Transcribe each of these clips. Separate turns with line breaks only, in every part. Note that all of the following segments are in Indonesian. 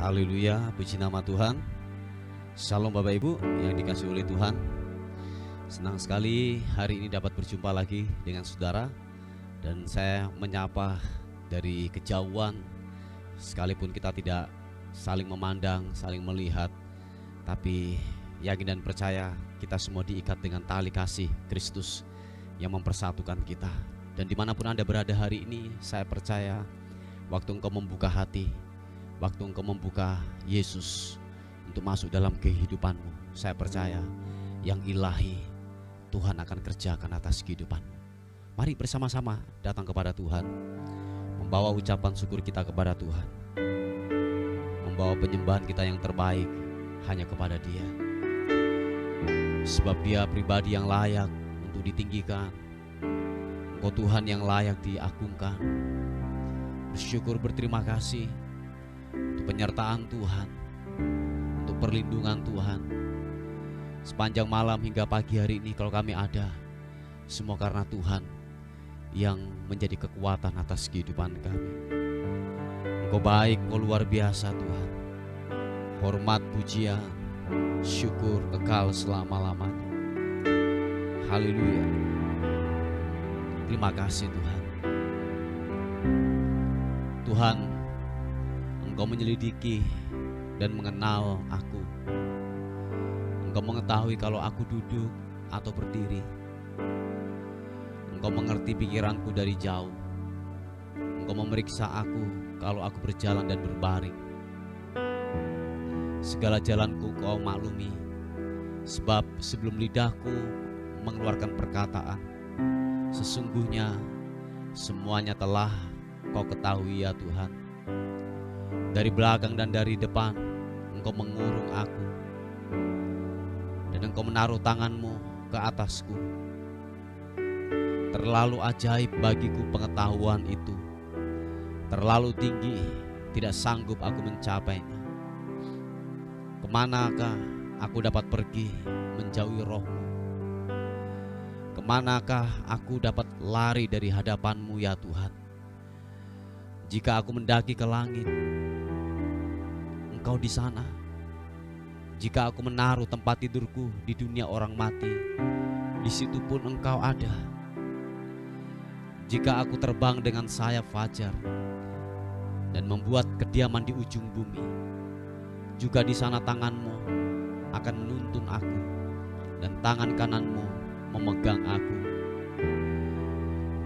Haleluya, puji nama Tuhan. Shalom Bapak Ibu yang dikasihi oleh Tuhan. Senang sekali hari ini dapat berjumpa lagi dengan saudara. Dan saya menyapa dari kejauhan, sekalipun kita tidak saling memandang, saling melihat, tapi yakin dan percaya kita semua diikat dengan tali kasih Kristus yang mempersatukan kita. Dan dimanapun Anda berada hari ini, saya percaya waktu engkau membuka hati, waktu engkau membuka Yesus untuk masuk dalam kehidupanmu, saya percaya yang ilahi Tuhan akan kerjakan atas kehidupanmu. Mari bersama-sama datang kepada Tuhan, membawa ucapan syukur kita kepada Tuhan, membawa penyembahan kita yang terbaik hanya kepada Dia. Sebab Dia pribadi yang layak untuk ditinggikan, Engkau Tuhan yang layak diagungkan. Bersyukur, berterima kasih untuk penyertaan Tuhan, untuk perlindungan Tuhan. Sepanjang malam hingga pagi hari ini kalau kami ada, semua karena Tuhan yang menjadi kekuatan atas kehidupan kami. Engkau baik, Engkau luar biasa Tuhan. Hormat, pujian, syukur kekal selama-lamanya. Haleluya. Terima kasih Tuhan. Tuhan, Engkau menyelidiki dan mengenal aku. Engkau mengetahui kalau aku duduk atau berdiri. Engkau mengerti pikiranku dari jauh. Engkau memeriksa aku kalau aku berjalan dan berbaring. Segala jalanku Kau maklumi, sebab sebelum lidahku mengeluarkan perkataan, sesungguhnya semuanya telah Kau ketahui ya Tuhan. Dari belakang dan dari depan Engkau mengurung aku, dan Engkau menaruh tangan-Mu ke atasku. Terlalu ajaib bagiku pengetahuan itu, terlalu tinggi, tidak sanggup aku mencapainya. Kemanakah aku dapat pergi menjauhi Roh-Mu? Kemanakah aku dapat lari dari hadapan-Mu ya Tuhan? Jika aku mendaki ke langit, Engkau di sana. Jika aku menaruh tempat tidurku di dunia orang mati, di situ pun Engkau ada. Jika aku terbang dengan sayap fajar dan membuat kediaman di ujung bumi, juga di sana tangan-Mu akan menuntun aku, dan tangan kanan-Mu memegang aku.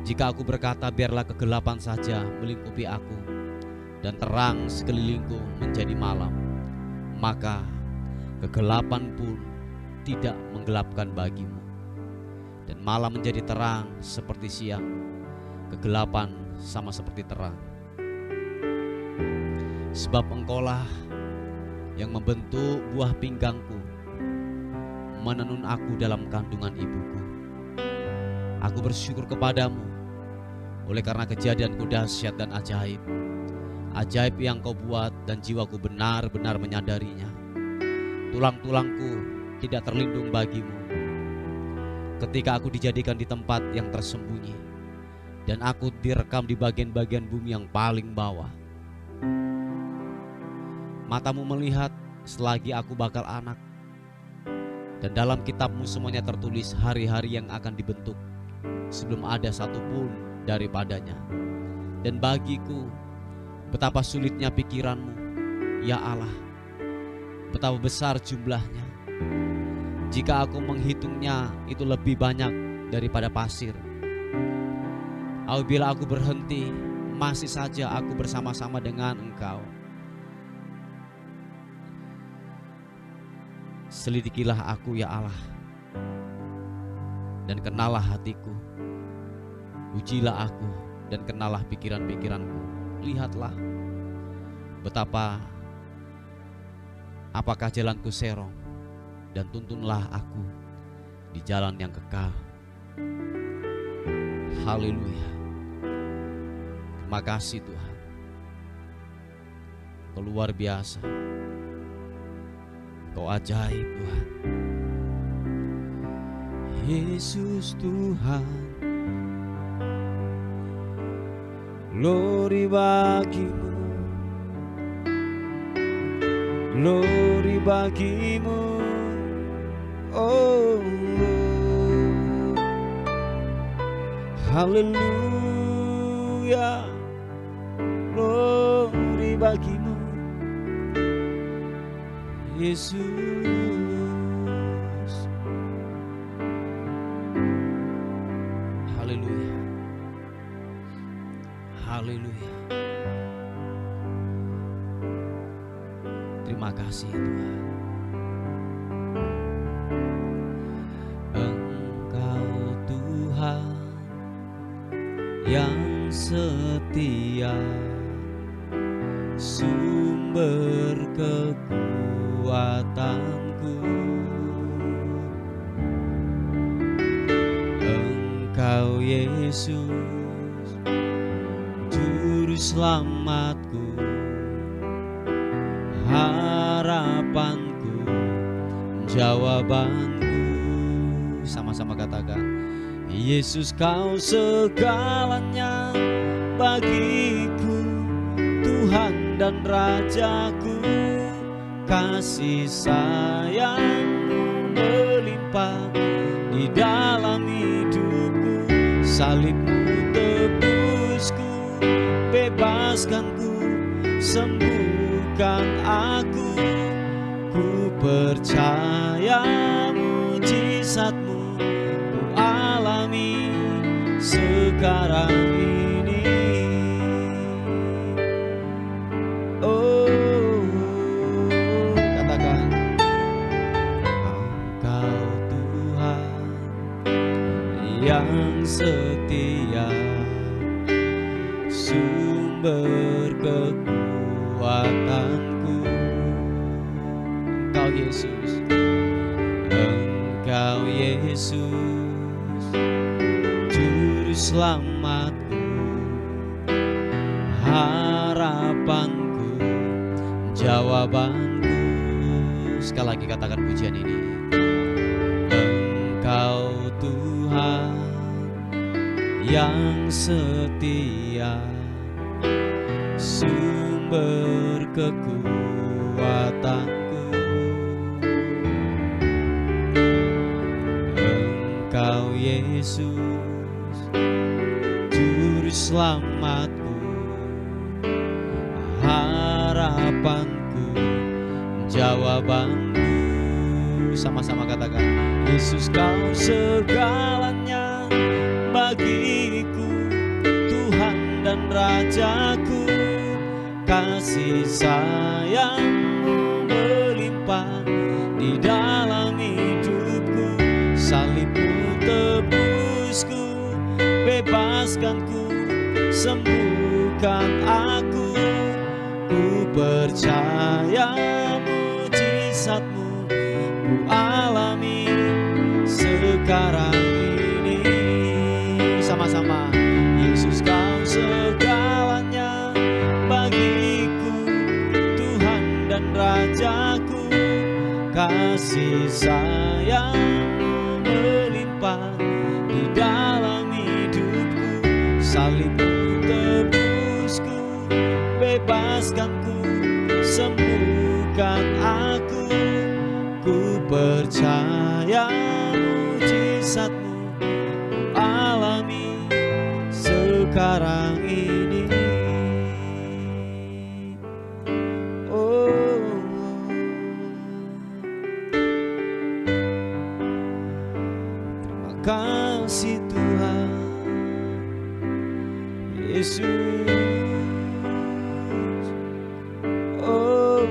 Jika aku berkata biarlah kegelapan saja melingkupi aku, dan terang sekelilingku menjadi malam, maka kegelapan pun tidak menggelapkan bagimu. Dan malam menjadi terang seperti siang, kegelapan sama seperti terang. Sebab Engkaulah yang membentuk buah pinggangku, menenun aku dalam kandungan ibuku. Aku bersyukur kepadamu oleh karena kejadianku dahsyat dan ajaib. Ajaib yang Kau buat dan jiwaku benar-benar menyadarinya. Tulang-tulangku tidak terlindung bagimu ketika aku dijadikan di tempat yang tersembunyi, dan aku direkam di bagian-bagian bumi yang paling bawah. Matamu melihat selagi aku bakal anak, dan dalam kitab-Mu semuanya tertulis hari-hari yang akan dibentuk sebelum ada satupun daripadanya. Dan bagiku betapa sulitnya pikiran-Mu ya Allah, betapa besar jumlahnya. Jika aku menghitungnya, itu lebih banyak daripada pasir. Apabila aku berhenti, masih saja aku bersama-sama dengan Engkau. Selidikilah aku ya Allah, dan kenalah hatiku. Ujilah aku dan kenalah pikiran-pikiranku. Lihatlah apakah jalanku serong, dan tuntunlah aku di jalan yang kekal. Haleluya. Terima kasih Tuhan. Kau luar biasa, Kau ajaib Tuhan. Yesus Tuhan, glory bagimu. glory bagimu. Oh, haleluya, glory bagimu Yesus. Haleluya, haleluya. Terima kasih Tuhan. Engkau Tuhan yang setia, sumber kekuatanku. Engkau Yesus, Juru Selamatku, harapanku, jawabanku. Sama-sama katakan, Yesus kau segalanya bagiku, Tuhan dan Rajaku. Kasih sayangmu melimpah di dalam hidupku. Salibmu tebusku, bebaskanku, sembuhkan aku. Ku percaya mujizatmu ku alami sekarang ini. Oh, katakan, Engkau Tuhan yang setia, sumber kekuatanku. Engkau Yesus, Engkau Yesus, Juru Selamatku, harapanku, jawabanku. Sekali lagi katakan pujian ini. Engkau Tuhan yang setia, sumber kekuatanku. Engkau Yesus, Juru Selamatku, harapanku, jawabanku. Sama-sama katakan, Yesus kau segalanya bagiku, Tuhan dan Rajaku. Kasih sayangmu melimpah di dalam hidupku. Salibmu tebusku, bebaskanku, sembuhkan aku. Ku percaya mujizatmu ku alami sekarang ini. Sama-sama, Yesus kau segalanya bagiku, Tuhan dan Rajaku. Kasih sayangmu melimpah di dalam hidupku. Salibmu tebusku, bebaskanku, sembuhkan aku. Ku percaya mujizatmu ku alami sekarang ini. Oh, terima kasih Tuhan Yesus. Oh,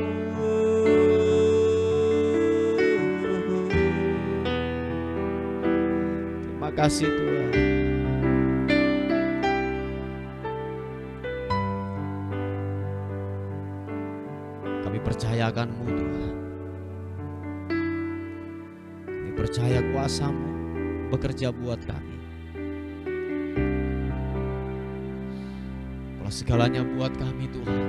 terima kasih Tuhan. Kami percayakan-Mu Tuhan. Kami percaya kuasa-Mu bekerja buat kami. Kalau segalanya buat kami Tuhan.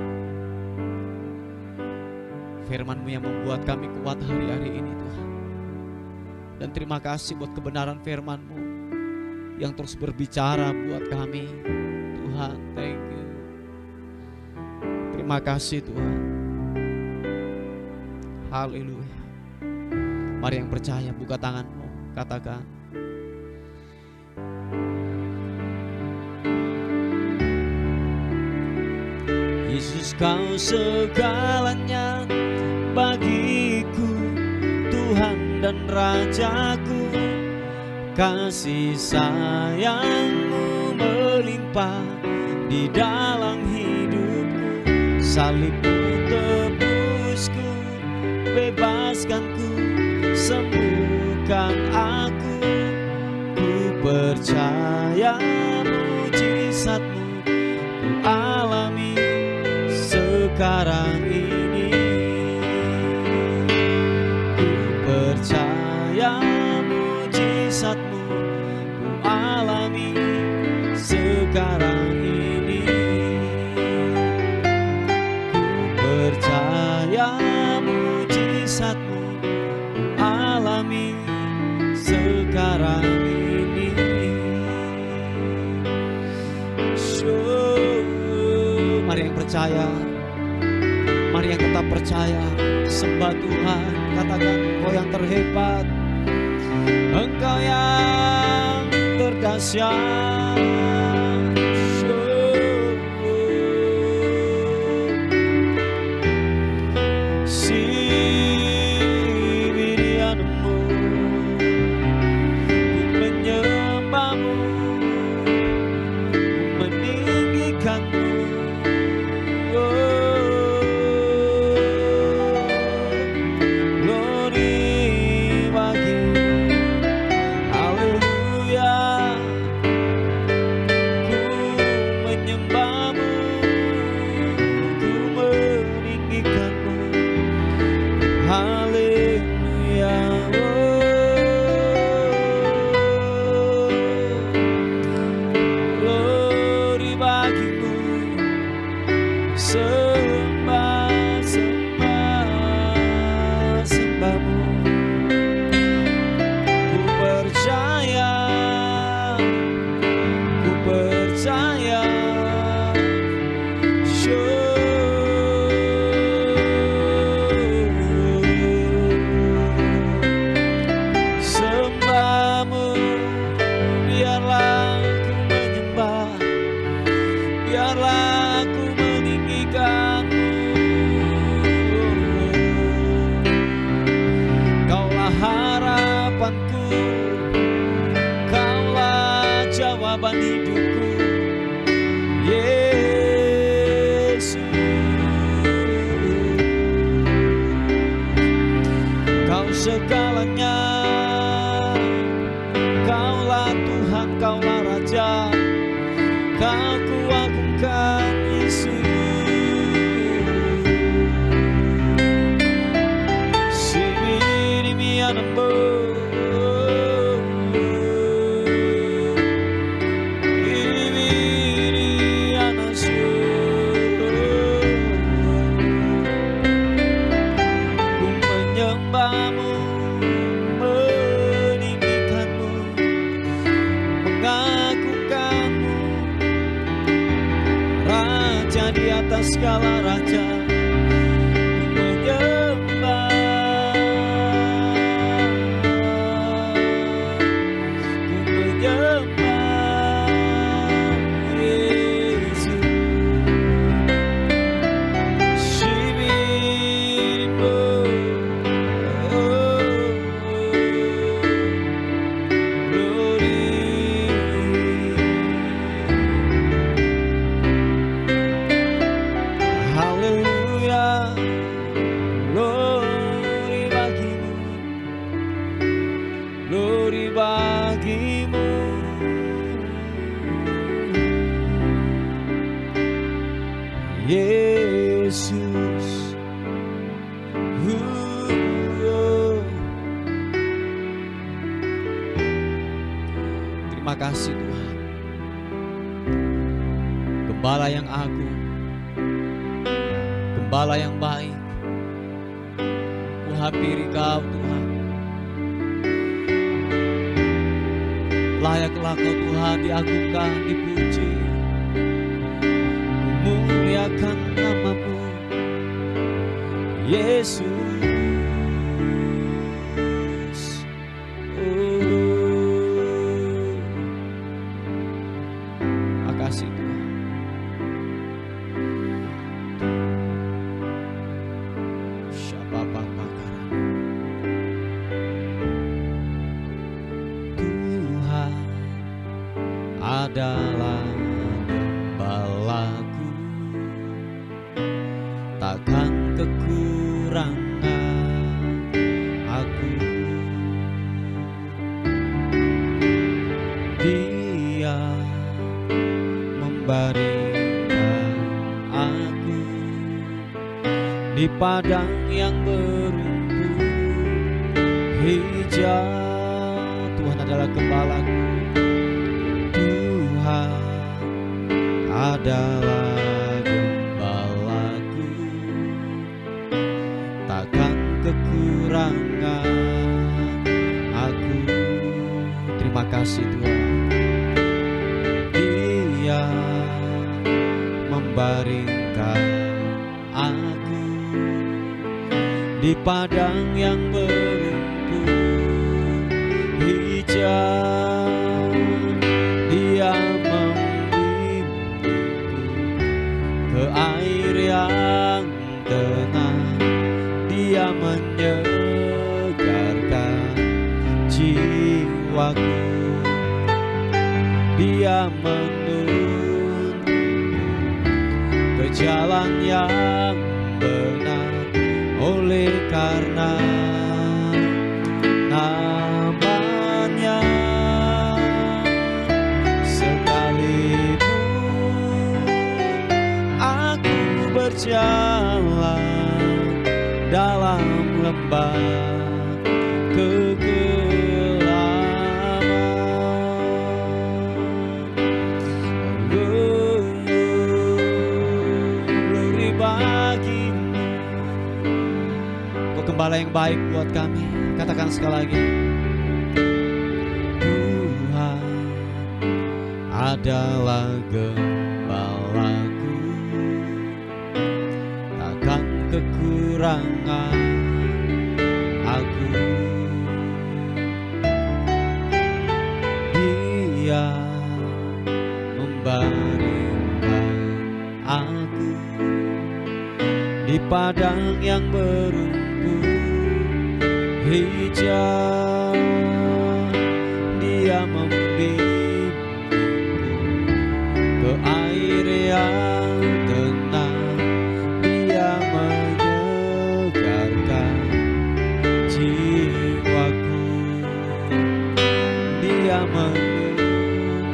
Firman-Mu yang membuat kami kuat hari-hari ini Tuhan. Dan terima kasih buat kebenaran firman-Mu yang terus berbicara buat kami Tuhan. Thank you. Terima kasih Tuhan. Haleluya. Mari yang percaya buka tanganmu, katakan. Yesus, kau segalanya bagiku, Tuhan dan Rajaku. Kasih sayang-Mu melimpah di dalam hidupku. Salib-Mu tebusku, bebaskanku, sembuhkan aku. Ku percaya mujizat-Mu ku alami sekarang ini. Ku percaya mujizat-Mu ku alami sekarang ini. Ku percaya mujizat-Mu ku alami sekarang ini. Mari yang percaya, mari yang tetap percaya, sembah Tuhan, katakan, Engkau yang terhebat, Engkau yang terdahsyat. Sibirianmu, ku menyembah-Mu, ku meninggikan-Mu. Segalanya, Kaulah Tuhan, Kaulah Raja, Kau kuagungkan Yesus. Sibirimianmu, Ibirianasu, ku menyembah-Mu, di atas segala raja, ku menyembah, ku menyembah Yesus. Sibirimu, glory bagimu, Yesus. Terima kasih Tuhan, Gembala yang agung, Gembala yang baik. Ku hampiri Kau Tuhan. Layaklah Kau Tuhan diagungkan, dipuji, muliakan nama-Mu, Yesus. adalah gembalaku, takkan kekurangan aku. Dia membaringkan aku di padang yang berumput hijau. Tuhan adalah gembalaku, Tuhan adalah gembalaku, takkan kekurangan aku. Terima kasih Tuhan. Dia membaringkan aku di padang yang berumput hijau. Dia membimbingku ke air yang tenang. Dia menyegarkan jiwaku. Dia menuntun ke jalan yang benar, oleh karena namanya. Sekalipun aku berjalan dalam lembah Gembala yang baik buat kami. Katakan sekali lagi, Tuhan adalah gembalaku, takkan kekurangan aku. Dia membaringkan aku di padang yang berumput hijau. Dia membimbingku ke air yang tenang. Dia menyegarkan jiwaku. Dia menuntun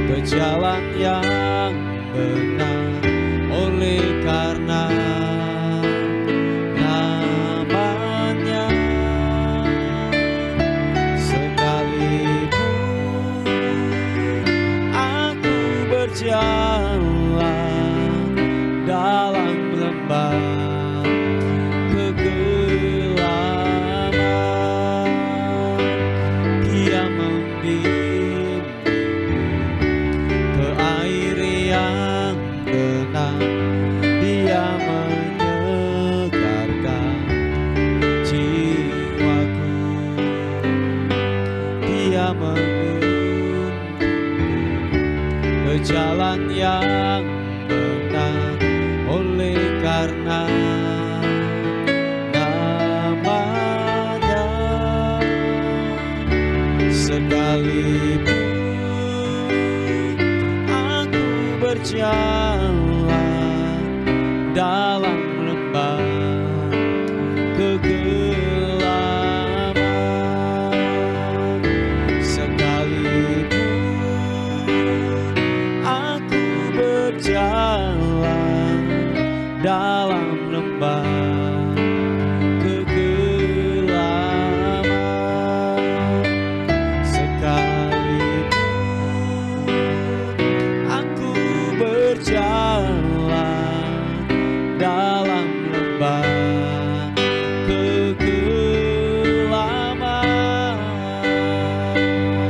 ke jalan yang benar, oleh karena namanya. Sekalipun aku berjalan dalam lembah kegelapan, Dia membimbingku ke air yang benar. Dia menyegarkan jiwaku. Dia menuntun ke jalan yang benar, oleh karena namanya. Sekalipun aku berjalan dalam lembah kegelapan, sekalipun aku berjalan dalam lembah kegelapan, sekalipun aku berjalan dalam lembah kegelapan.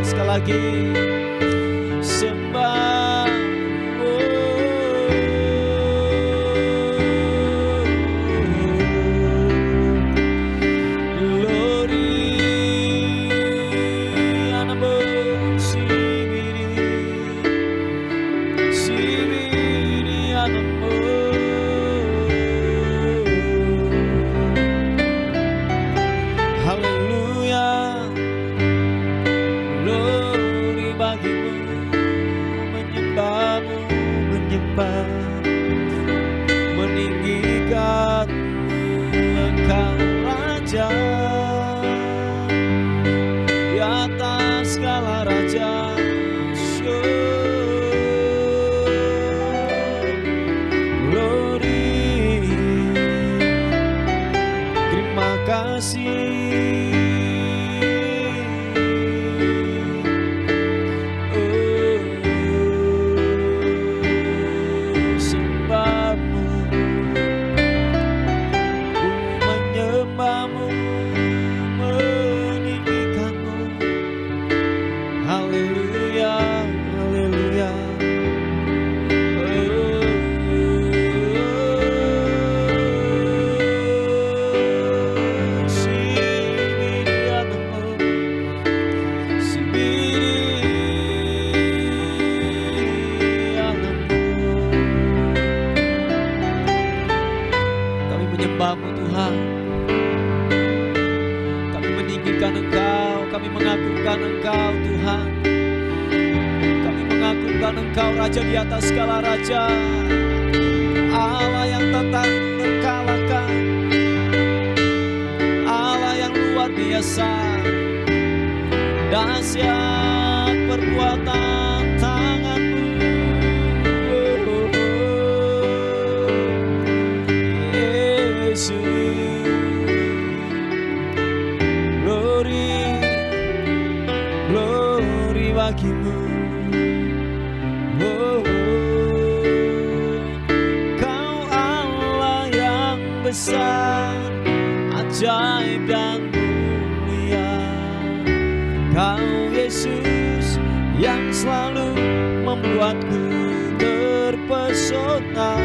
Sekali lagi, sembah, oh,
meninggikanmu, Engkau Raja di atas segala raja. Glory, terima kasih. Menyembahmu Tuhan, kami meninggikan Engkau, kami mengagungkan Engkau Tuhan, kami mengagungkan Engkau Raja di atas segala raja, Allah yang tak terkalahkan, Allah yang luar biasa, dahsyat perbuatan tangan-Mu. Glory, glory bagimu. Kau Allah yang besar, ajaib dan mulia. Kau Yesus yang selalu membuatku terpesona.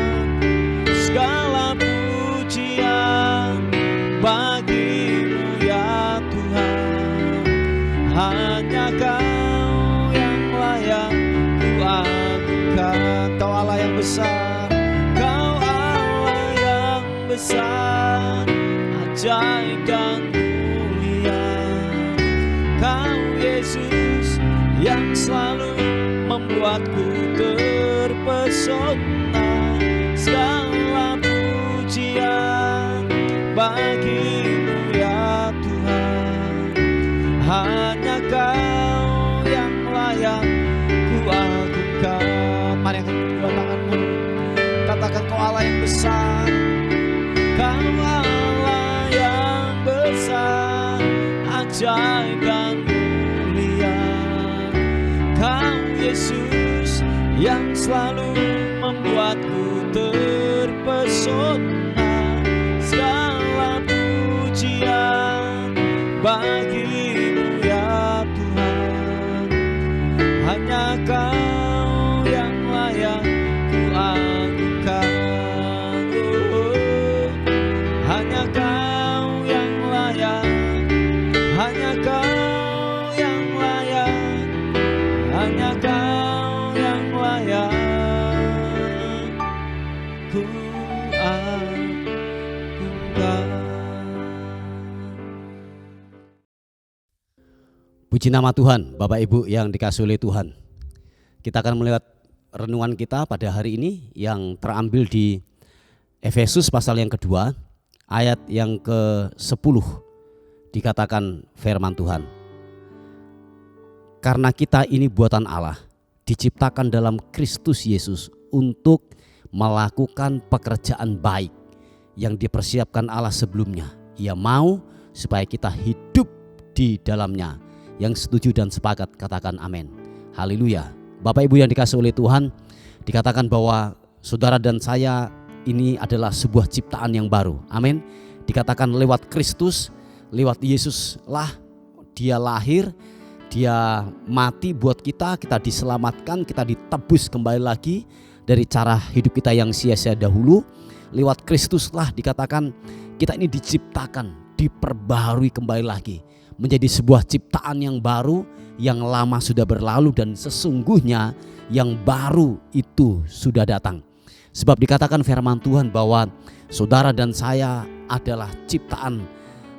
Segala pujian bagimu ya Tuhan, hanya Kau yang layak ku agungkan. Kau Allah yang besar, Kau Allah yang besar, ajaib dan mulia. Kau Yesus yang selalu membuatku terpesona. Segala pujian bagimu ya Tuhan, hanya Kau yang layak ku agungkan. Mari angkat kedua tanganmu, katakan Kau Allah yang besar, Kau Allah yang besar, ajaib dan mulia. Kau Yesus yang selalu membuatku terpesona. Segala pujian bagimu ya Tuhan, hanya Kau yang layak ku agungkan. Hanya Kau yang layak, hanya Kau yang layak, hanya Kau yang layak ku agungkan.
Puji nama Tuhan, Bapak Ibu yang dikasihi oleh Tuhan. Kita akan melihat renungan kita pada hari ini yang terambil di Efesus pasal yang kedua, ayat yang ke-10. Dikatakan firman Tuhan, karena kita ini buatan Allah, diciptakan dalam Kristus Yesus untuk melakukan pekerjaan baik yang dipersiapkan Allah sebelumnya. Ia mau supaya kita hidup di dalamnya. Yang setuju dan sepakat katakan amin. Haleluya. Bapak Ibu yang dikasihi oleh Tuhan, dikatakan bahwa saudara dan saya ini adalah sebuah ciptaan yang baru. Amin. Dikatakan lewat Kristus, lewat Yesus lah Dia lahir, Dia mati buat kita, kita diselamatkan, kita ditebus kembali lagi dari cara hidup kita yang sia-sia dahulu. Lewat Kristus lah dikatakan kita ini diciptakan, diperbaharui kembali lagi menjadi sebuah ciptaan yang baru, yang lama sudah berlalu dan sesungguhnya yang baru itu sudah datang. Sebab dikatakan firman Tuhan bahwa saudara dan saya adalah ciptaan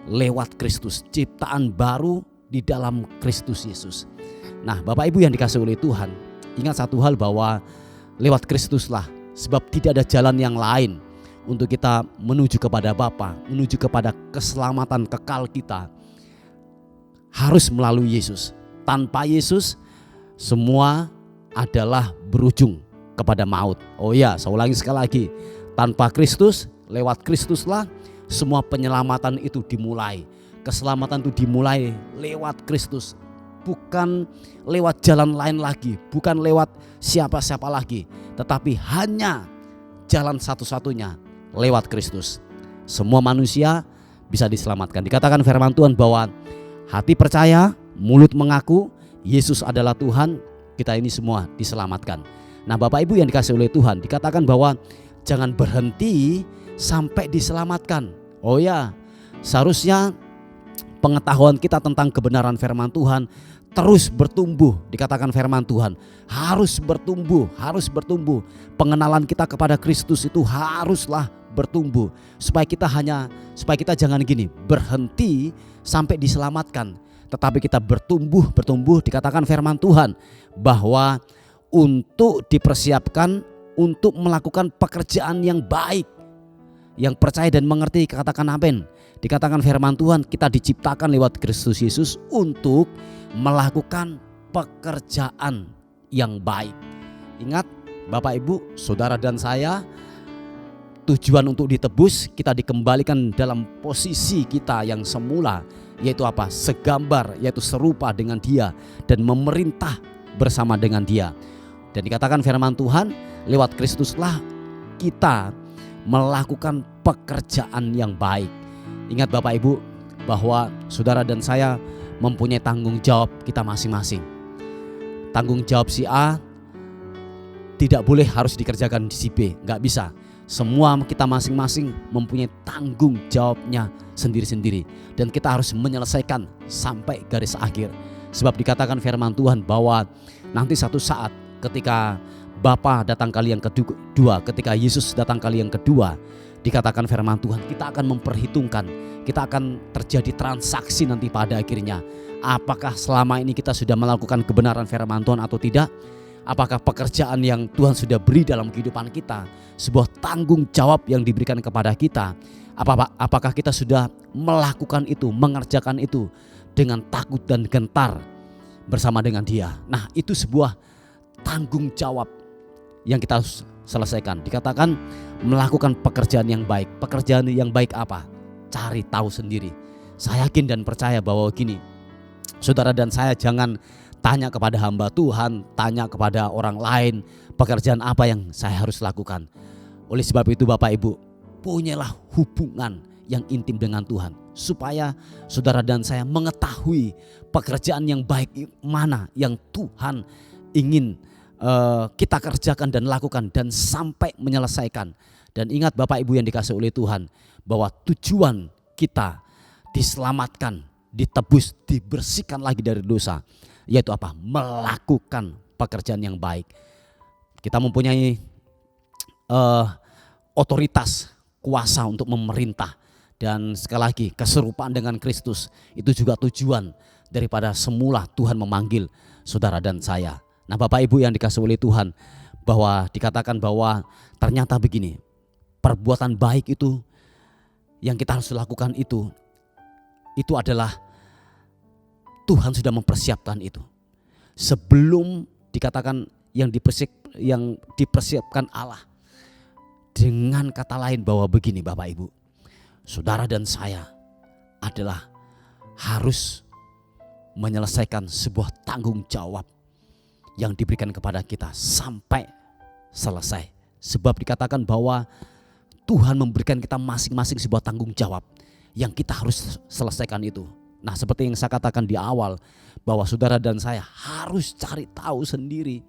lewat Kristus, ciptaan baru di dalam Kristus Yesus. Nah, Bapak Ibu yang dikasihi oleh Tuhan, ingat satu hal bahwa lewat Kristuslah
Sebab tidak ada jalan yang lain untuk kita menuju kepada Bapa, menuju kepada keselamatan kekal kita, harus melalui Yesus. Tanpa Yesus semua adalah berujung kepada maut. Oh ya, saya ulangi sekali lagi. Tanpa Kristus, lewat Kristuslah semua penyelamatan itu dimulai. Keselamatan itu dimulai lewat Kristus, bukan lewat jalan lain lagi, bukan lewat siapa-siapa lagi, tetapi hanya jalan satu-satunya lewat Kristus. Semua manusia bisa diselamatkan. Dikatakan firman Tuhan bahwa hati percaya, mulut mengaku Yesus adalah Tuhan, kita ini semua diselamatkan. Nah, Bapak Ibu yang dikasihi oleh Tuhan, dikatakan bahwa jangan berhenti sampai diselamatkan. Oh ya, seharusnya pengetahuan kita tentang kebenaran firman Tuhan terus bertumbuh. Dikatakan firman Tuhan harus bertumbuh, harus bertumbuh. Pengenalan kita kepada Kristus itu haruslah bertumbuh, supaya kita jangan gini, berhenti sampai diselamatkan, tetapi kita bertumbuh. Dikatakan firman Tuhan bahwa untuk dipersiapkan untuk melakukan pekerjaan yang baik. Yang percaya dan mengerti katakan amin. Dikatakan firman Tuhan, kita diciptakan lewat Kristus Yesus untuk melakukan pekerjaan yang baik. Ingat Bapak Ibu, saudara dan saya, tujuan untuk ditebus, kita dikembalikan dalam posisi kita yang semula, yaitu apa? Segambar, yaitu serupa dengan Dia dan memerintah bersama dengan Dia. Dan dikatakan firman Tuhan, lewat Kristuslah kita melakukan pekerjaan yang baik. Ingat Bapak Ibu bahwa saudara dan saya mempunyai tanggung jawab kita masing-masing. Tanggung jawab si A tidak boleh harus dikerjakan di si B, nggak bisa. Semua kita masing-masing mempunyai tanggung jawabnya sendiri-sendiri, dan kita harus menyelesaikan sampai garis akhir. Sebab dikatakan firman Tuhan bahwa nanti satu saat ketika Bapa datang kali yang kedua, ketika Yesus datang kali yang kedua, dikatakan firman Tuhan kita akan memperhitungkan, kita akan terjadi transaksi nanti pada akhirnya. Apakah selama ini kita sudah melakukan kebenaran firman Tuhan atau tidak? Apakah pekerjaan yang Tuhan sudah beri dalam kehidupan kita, sebuah tanggung jawab yang diberikan kepada kita, apakah kita sudah melakukan itu, mengerjakan itu dengan takut dan gentar bersama dengan Dia. Nah, itu sebuah tanggung jawab yang kita harus selesaikan. Dikatakan melakukan pekerjaan yang baik. Pekerjaan yang baik apa? Cari tahu sendiri. Saya yakin dan percaya bahwa gini, saudara dan saya jangan tanya kepada hamba Tuhan, tanya kepada orang lain, pekerjaan apa yang saya harus lakukan. Oleh sebab itu Bapak Ibu, punyalah hubungan yang intim dengan Tuhan, supaya saudara dan saya mengetahui pekerjaan yang baik mana yang Tuhan ingin kita kerjakan dan lakukan dan sampai menyelesaikan. Dan ingat Bapak Ibu yang dikasihi oleh Tuhan, bahwa tujuan kita diselamatkan, ditebus, dibersihkan lagi dari dosa, yaitu apa? Melakukan pekerjaan yang baik. Kita mempunyai otoritas, kuasa untuk memerintah. Dan sekali lagi, keserupaan dengan Kristus itu juga tujuan daripada semula Tuhan memanggil saudara dan saya. Nah Bapak Ibu yang dikasihi oleh Tuhan, bahwa dikatakan bahwa ternyata begini, perbuatan baik itu yang kita harus lakukan itu adalah Tuhan sudah mempersiapkan itu. Sebelum dikatakan yang dipersiapkan Allah. Dengan kata lain bahwa begini Bapak Ibu, saudara dan saya adalah harus menyelesaikan sebuah tanggung jawab yang diberikan kepada kita sampai selesai. Sebab dikatakan bahwa Tuhan memberikan kita masing-masing sebuah tanggung jawab yang kita harus selesaikan itu. Nah seperti yang saya katakan di awal, bahwa saudara dan saya harus cari tahu sendiri.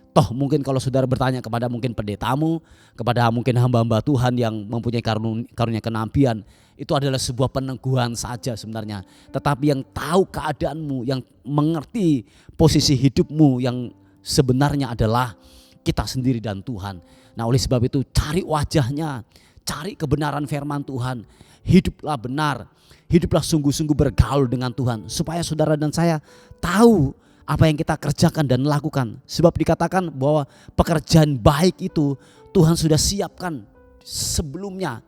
Toh mungkin kalau saudara bertanya kepada mungkin pendetamu, kepada mungkin hamba-hamba Tuhan yang mempunyai karunia kenabian, itu adalah sebuah peneguhan saja sebenarnya. Tetapi yang tahu keadaanmu, yang mengerti posisi hidupmu yang sebenarnya adalah kita sendiri dan Tuhan. Nah oleh sebab itu cari wajahnya, cari kebenaran firman Tuhan, hiduplah benar, hiduplah sungguh-sungguh bergaul dengan Tuhan, supaya saudara dan saya tahu apa yang kita kerjakan dan lakukan. Sebab dikatakan bahwa pekerjaan baik itu Tuhan sudah siapkan sebelumnya.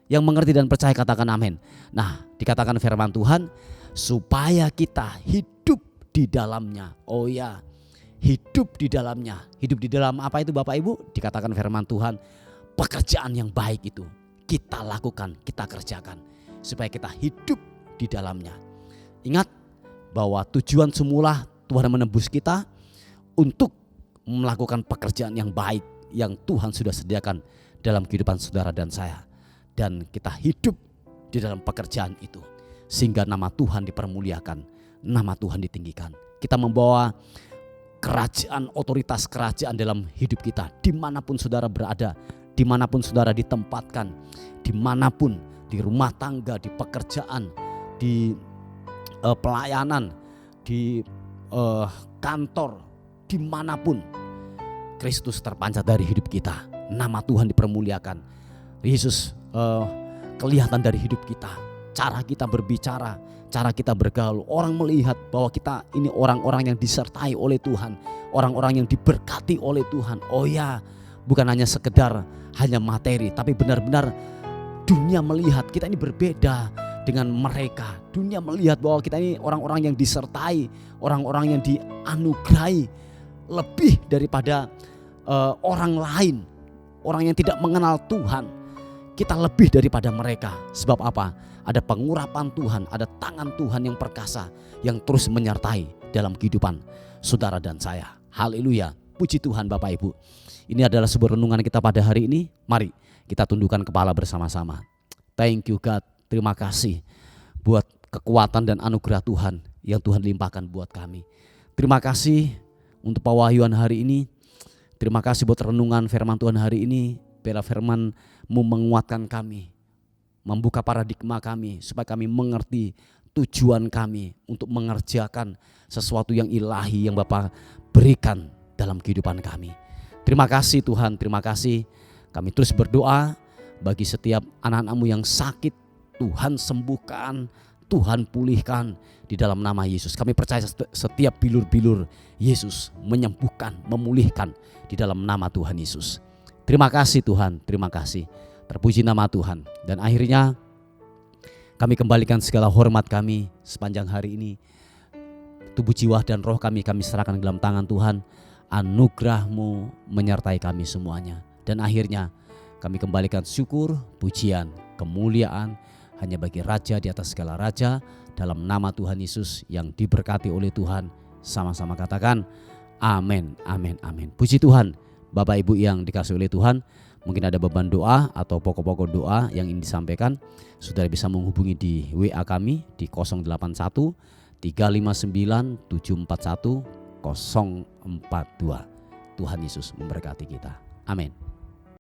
Yang mengerti dan percaya katakan amin. Nah, dikatakan firman Tuhan supaya kita hidup di dalamnya. Oh ya, hidup di dalamnya. Hidup di dalam apa itu Bapak Ibu? Dikatakan firman Tuhan, pekerjaan yang baik itu kita lakukan, kita kerjakan supaya kita hidup di dalamnya. Ingat bahwa tujuan semula Tuhan menebus kita untuk melakukan pekerjaan yang baik yang Tuhan sudah sediakan dalam kehidupan saudara dan saya. Dan kita hidup di dalam pekerjaan itu sehingga nama Tuhan dipermuliakan, nama Tuhan ditinggikan. Kita membawa kerajaan, otoritas kerajaan dalam hidup kita dimanapun saudara berada, dimanapun saudara ditempatkan, dimanapun, di rumah tangga, di pekerjaan, di pelayanan, di kantor, dimanapun Kristus terpancar dari hidup kita, nama Tuhan dipermuliakan. Yesus kelihatan dari hidup kita, cara kita berbicara, cara kita bergaul. Orang melihat bahwa kita ini orang-orang yang disertai oleh Tuhan, orang-orang yang diberkati oleh Tuhan. Oh ya, bukan hanya sekedar hanya materi, tapi benar-benar dunia melihat kita ini berbeda dengan mereka. Dunia melihat bahwa kita ini orang-orang yang disertai, orang-orang yang dianugerahi lebih daripada orang lain, orang yang tidak mengenal Tuhan. Kita lebih daripada mereka. Sebab apa? Ada pengurapan Tuhan, ada tangan Tuhan yang perkasa yang terus menyertai dalam kehidupan saudara dan saya. Haleluya. Puji Tuhan Bapak Ibu. Ini adalah sebuah renungan kita pada hari ini. Mari kita tundukkan kepala bersama-sama. Thank you God. Terima kasih buat kekuatan dan anugerah Tuhan yang Tuhan limpahkan buat kami. Terima kasih untuk pewahyuan hari ini. Terima kasih buat renungan firman Tuhan hari ini. Biarlah firman-Mu menguatkan kami, membuka paradigma kami supaya kami mengerti tujuan kami untuk mengerjakan sesuatu yang ilahi yang Bapa berikan dalam kehidupan kami. Terima kasih Tuhan, terima kasih. Kami terus berdoa bagi setiap anak-anak-Mu yang sakit, Tuhan sembuhkan, Tuhan pulihkan di dalam nama Yesus. Kami percaya setiap bilur-bilur Yesus menyembuhkan, memulihkan di dalam nama Tuhan Yesus. Terima kasih Tuhan, terima kasih. Terpuji nama Tuhan. Dan akhirnya kami kembalikan segala hormat kami sepanjang hari ini. Tubuh, jiwa dan roh kami serahkan dalam tangan Tuhan. Anugerah-Mu menyertai kami semuanya. Dan akhirnya kami kembalikan syukur, pujian, kemuliaan hanya bagi Raja di atas segala raja. Dalam nama Tuhan Yesus yang diberkati oleh Tuhan. Sama-sama katakan amin, amin, amin. Puji Tuhan. Bapak Ibu yang dikasihi oleh Tuhan, mungkin ada beban doa atau pokok-pokok doa yang ingin disampaikan, saudara bisa menghubungi di WA kami di 081 359 741 042. Tuhan Yesus memberkati kita. Amin.